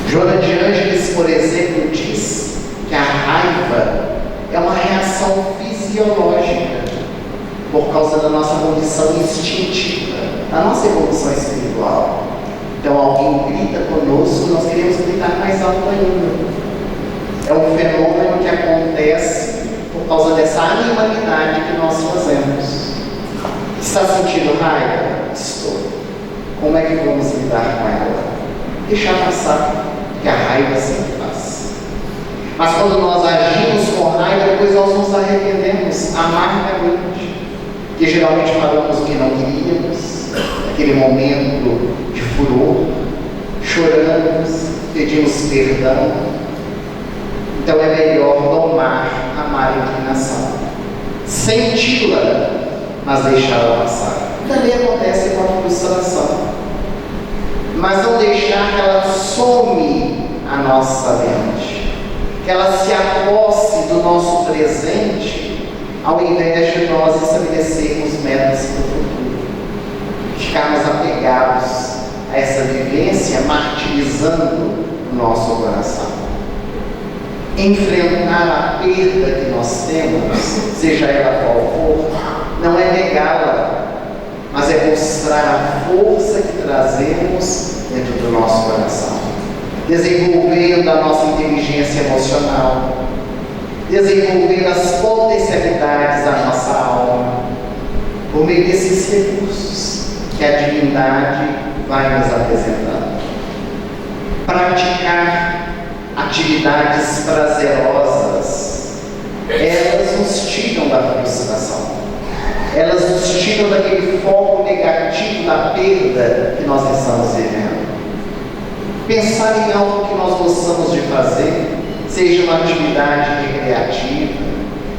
Joana de Ângeles, por exemplo, diz que a raiva é uma reação fisiológica por causa da nossa condição instintiva, da nossa evolução espiritual. Então alguém grita conosco, nós queremos gritar mais alto ainda. É um fenômeno que acontece por causa dessa animalidade que nós fazemos. Está sentindo raiva? Estou. Como é que vamos lidar com ela? Deixar passar, que a raiva sempre passa. Mas quando nós agimos com raiva, depois nós nos arrependemos amargamente, que geralmente falamos o que não queríamos, naquele momento de furor, choramos, pedimos perdão. Então é melhor domar a má inclinação, senti-la, mas deixá-la passar. Também acontece com a frustração, mas não deixar que ela some a nossa mente, que ela se aposse do nosso presente, ao invés de nós estabelecermos metas para o futuro, ficarmos apegados a essa vivência, martirizando o nosso coração. Enfrentar a perda que nós temos, seja ela qual for, não é negá-la, mas é mostrar a força que trazemos dentro do nosso coração, desenvolvendo a nossa inteligência emocional, desenvolver as potencialidades da nossa alma por meio desses recursos que a divindade vai nos apresentando. Praticar atividades prazerosas, elas nos tiram da frustração, elas nos tiram daquele foco negativo da perda que nós estamos vivendo. Pensar em algo que nós gostamos de fazer, seja uma atividade recreativa,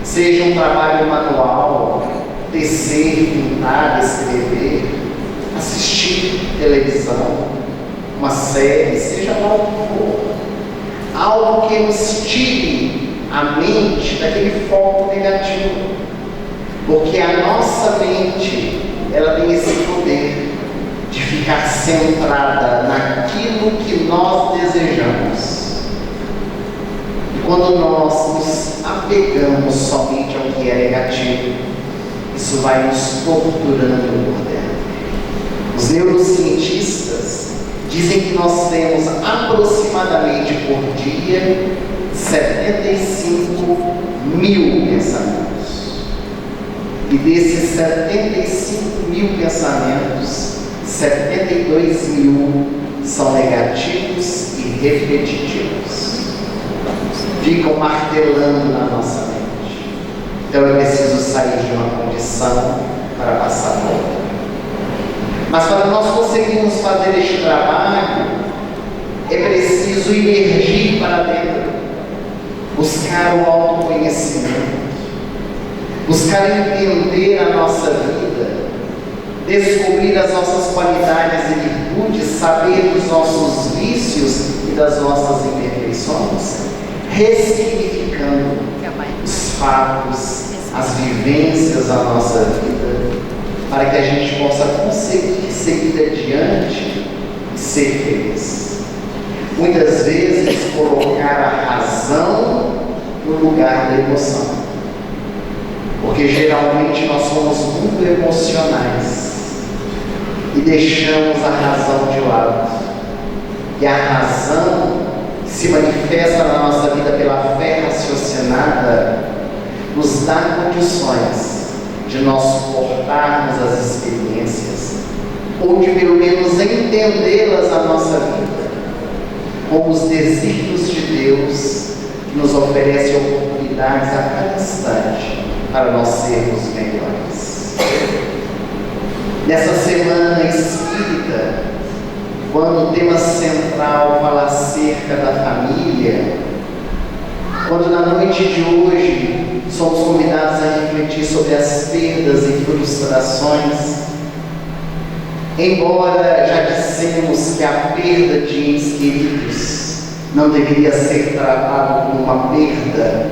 seja um trabalho manual, tecer, pintar, escrever, assistir televisão, uma série, seja lá o que for. Algo que nos tire a mente daquele foco negativo. Porque a nossa mente, ela tem esse poder de ficar centrada naquilo que nós desejamos. E quando nós nos apegamos somente ao que é negativo, isso vai nos torturando por dentro. Os neurocientistas dizem que nós temos aproximadamente por dia 75 mil pensamentos. E desses 75 mil pensamentos, 72 mil são negativos e repetitivos. Ficam martelando na nossa mente. Então é preciso sair de uma condição para passar a outra. Mas para nós conseguirmos fazer este trabalho, é preciso emergir para dentro, buscar o autoconhecimento, buscar entender a nossa vida, descobrir as nossas qualidades e virtudes, saber dos nossos vícios e das nossas imperfeições, ressignificando os fatos, as vivências da nossa vida, para que a gente possa conseguir seguir adiante e ser feliz. Muitas vezes colocar a razão no lugar da emoção, porque geralmente nós somos muito emocionais e deixamos a razão de lado. E a razão que se manifesta na nossa vida pela fé raciocinada nos dá condições de nós suportarmos as experiências, ou de pelo menos entendê-las na nossa vida, como os desígnios de Deus que nos oferecem oportunidades a cada instante para nós sermos melhores. Nessa semana espírita, quando o tema central fala acerca da família, quando na noite de hoje somos convidados a refletir sobre as perdas e frustrações, embora já dissemos que a perda de entes queridos não deveria ser tratado como uma perda,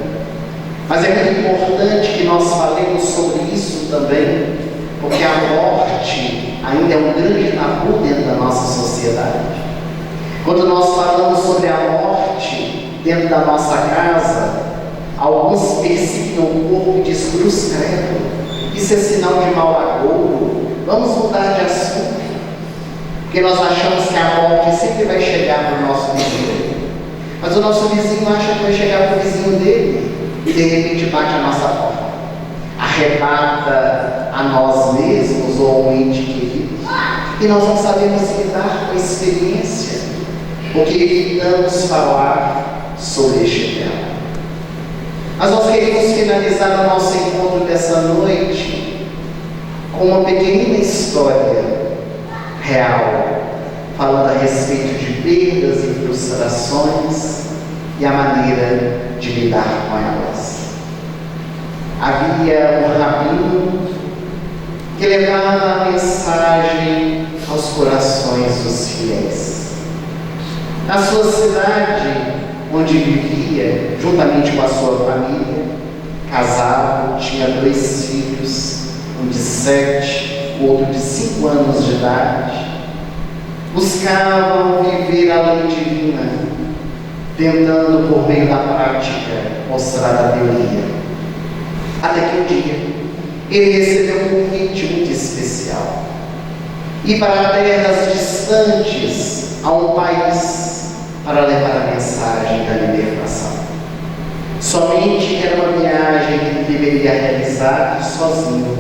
mas é muito importante que nós falemos sobre isso também, porque a morte ainda é um grande tabu dentro da nossa sociedade. Quando nós falamos sobre a morte dentro da nossa casa, alguns persigam o corpo e diz: cruz credo, isso é sinal de mau agouro, vamos mudar de assunto, porque nós achamos que a morte sempre vai chegar para o nosso vizinho, mas o nosso vizinho acha que vai chegar para o vizinho dele e de repente bate a nossa porta, arrebata a nós mesmos ou um ente querido, e nós não sabemos lidar com a experiência, porque evitamos falar sobre este tema. Mas nós queremos finalizar o nosso encontro dessa noite com uma pequenina história real, falando a respeito de perdas e frustrações e a maneira de lidar com elas. Havia um rabino que levava a mensagem aos corações dos fiéis. Na sua cidade, onde vivia, juntamente com a sua família, casado, tinha 2 filhos, um de 7, o outro de 5 anos de idade, buscavam viver a lei divina, tentando, por meio da prática, mostrar a teoria. Até que um dia, ele recebeu um convite muito especial. Ir para terras distantes, a um país, para levar a mensagem da libertação. Somente que era uma viagem que ele deveria realizar sozinho.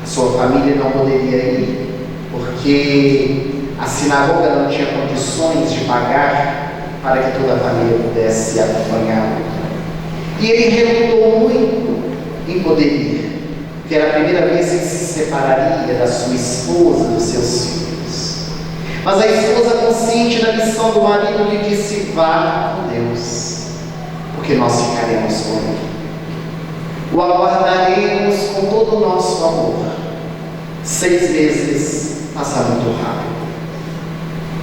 A sua família não poderia ir, porque a sinagoga não tinha condições de pagar para que toda a família pudesse acompanhá-lo. E ele relutou muito em poder ir, porque era a primeira vez que se separaria da sua esposa, dos seus filhos. Mas a esposa, consciente da missão do marido, lhe disse: vá com Deus, porque nós ficaremos com ele. O aguardaremos com todo o nosso amor. 6 meses passaram muito rápido.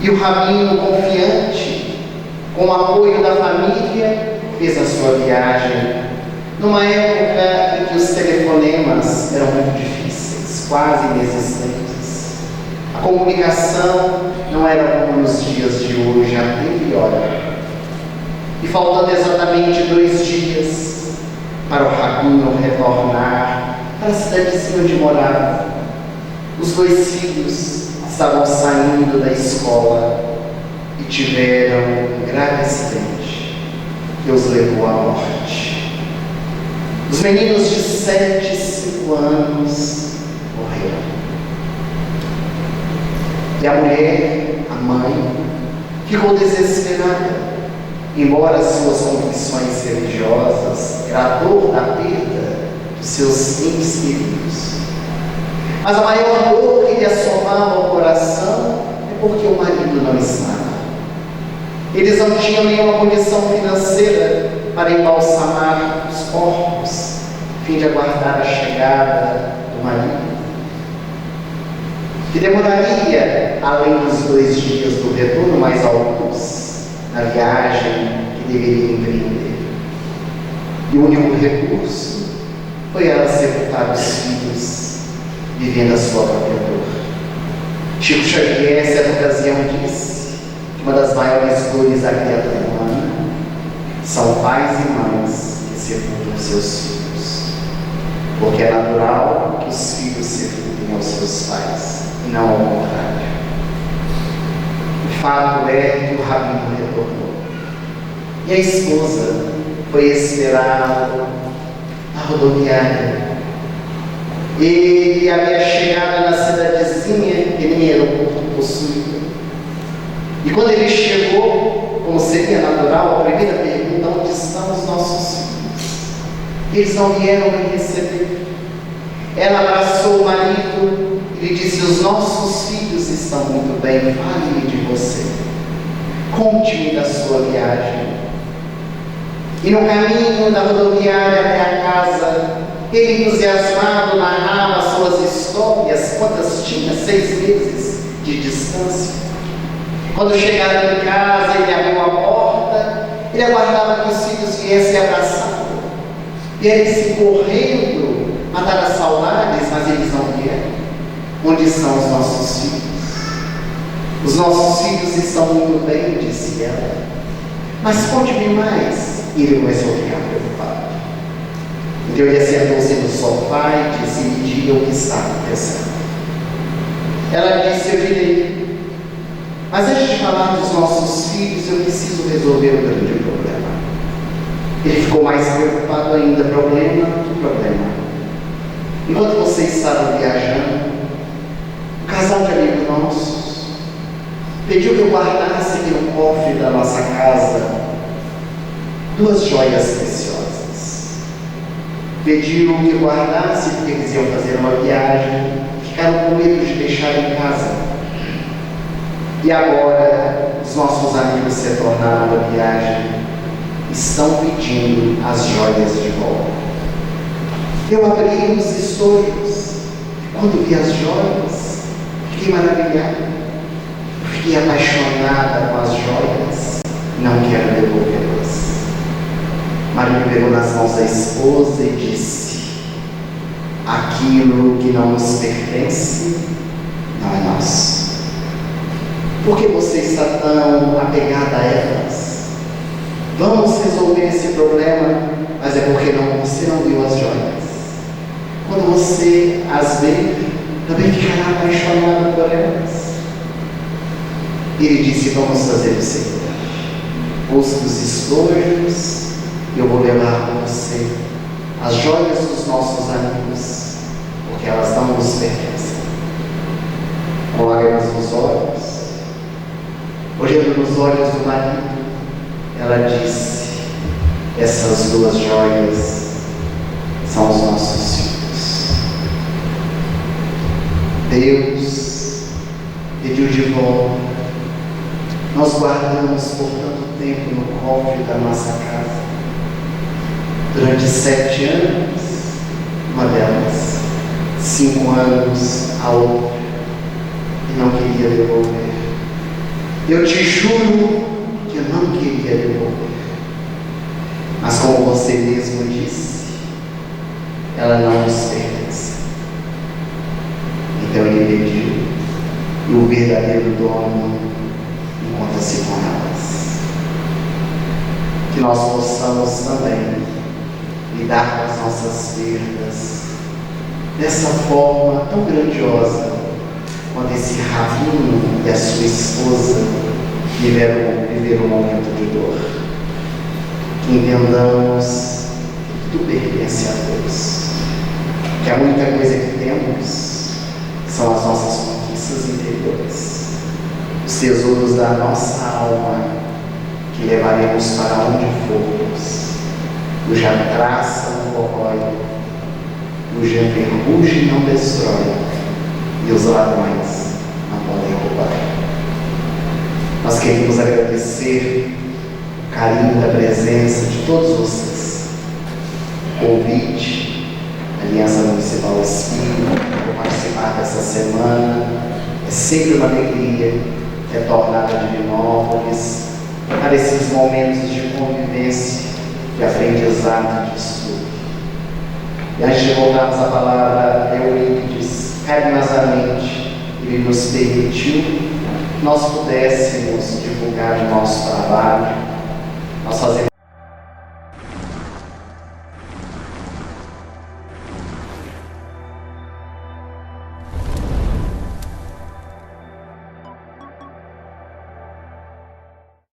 E o rabino, confiante, com o apoio da família, fez a sua viagem, numa época em que os telefonemas eram muito difíceis, quase inexistentes. A comunicação não era como nos dias de hoje, até pior. E faltando exatamente 2 dias para o rabino retornar para a cidadezinha onde morava, os 2 filhos estavam saindo da escola e tiveram um grave acidente que os levou à morte. Os meninos de 7 e 5 anos morreram. E a mulher, a mãe, ficou desesperada. Embora as suas convicções religiosas era a dor da perda dos seus entes queridos, mas a maior dor que lhe assomava ao coração é porque o marido não estava. Eles não tinham nenhuma condição financeira para embalsamar os corpos, a fim de aguardar a chegada do marido, que demoraria, além dos 2 dias do retorno, mais alguns na viagem que deveria empreender. E o único recurso foi ela sepultar os filhos, vivendo a sua própria dor. Chico Xavier, certa ocasião, disse que uma das maiores dores da criatura humana são pais e mães que sepultam seus filhos, porque é natural que os filhos sepultem aos seus pais, e não ao contrário. O fato é que o rabino retornou, e a esposa foi esperá-lo na rodoviária. Ele havia chegado na cidadezinha que nem aeroporto possuía. E quando ele chegou, como seria natural, a primeira pergunta: onde estão os nossos filhos? Eles não vieram me receber. Ela abraçou o marido e lhe disse: os nossos filhos estão muito bem, fale-me de você, conte-me da sua viagem. E no caminho da rodoviária até a casa, ele, entusiasmado, narrava suas histórias. Quantas tinha? 6 meses de distância. Quando chegaram em casa, ele abriu a porta, ele aguardava que os filhos viessem abraçá-lo. E ele se correndo, matar as saudades, mas eles não vieram. Onde estão os nossos filhos? Os nossos filhos estão muito bem, disse ela. Mas conte-me mais. E ele começou a ficar preocupado. Então ele assentou-se no sofá e disse: me diga o que está acontecendo. Ela disse: eu direi. Mas antes de falar dos nossos filhos, eu preciso resolver um grande problema. Ele ficou mais preocupado ainda. Problema do problema. Enquanto você estava viajando, um casal de amigos nossos pediu que eu guardasse aqui no cofre da nossa casa 2 joias preciosas. Pediu que eu guardasse porque eles iam fazer uma viagem, ficaram com medo de deixar em casa. E agora, os nossos amigos se retornaram da viagem, estão pedindo as joias de volta. Eu abri os estojos, e quando vi as joias, fiquei maravilhada. Fiquei apaixonada com as joias, não quero devolvê-las. Marido pegou nas mãos da esposa e disse: aquilo que não nos pertence não é nosso. Por que você está tão apegada a elas? Vamos resolver esse problema, mas é porque você não viu as joias. Quando você as vê, também ficará apaixonado por elas. Ele disse: vamos fazer o seguinte: os dos estojos Eu vou levar com você as joias dos nossos amigos, porque elas não nos pertencem. Com lágrimas nos olhos, olhando nos olhos do marido, ela disse: essas duas joias são os nossos filhos. Deus pediu de volta. Nós guardamos por tanto tempo no cofre da nossa casa. Durante 7 anos, uma delas, 5 anos, a outra, e não queria devolver. Eu te juro que eu não queria devolver. Mas como você mesmo disse, ela não nos pertence. Então ele pediu, e o verdadeiro dono encontra-se com elas. Que nós possamos também lidar com as nossas perdas dessa forma tão grandiosa, quando esse rabino e a sua esposa viveram um momento de dor. Que entendamos que tudo pertence a Deus, que a única coisa que temos são as nossas conquistas interiores, os tesouros da nossa alma, que levaremos para onde formos, cuja traça não corrói, cuja ferrugem não destrói, e os ladrões não podem roubar. Nós queremos agradecer o carinho da presença de todos vocês. O convite, a Aliança Municipal Espírita, por participar dessa semana. É sempre uma alegria retornar a Divinópolis para esses momentos de convivência, de aprendizado e de estudo. E antes de voltarmos à palavra Eurípides, carinhosamente, ele nos permitiu que nós pudéssemos divulgar o nosso trabalho. Nós fazemos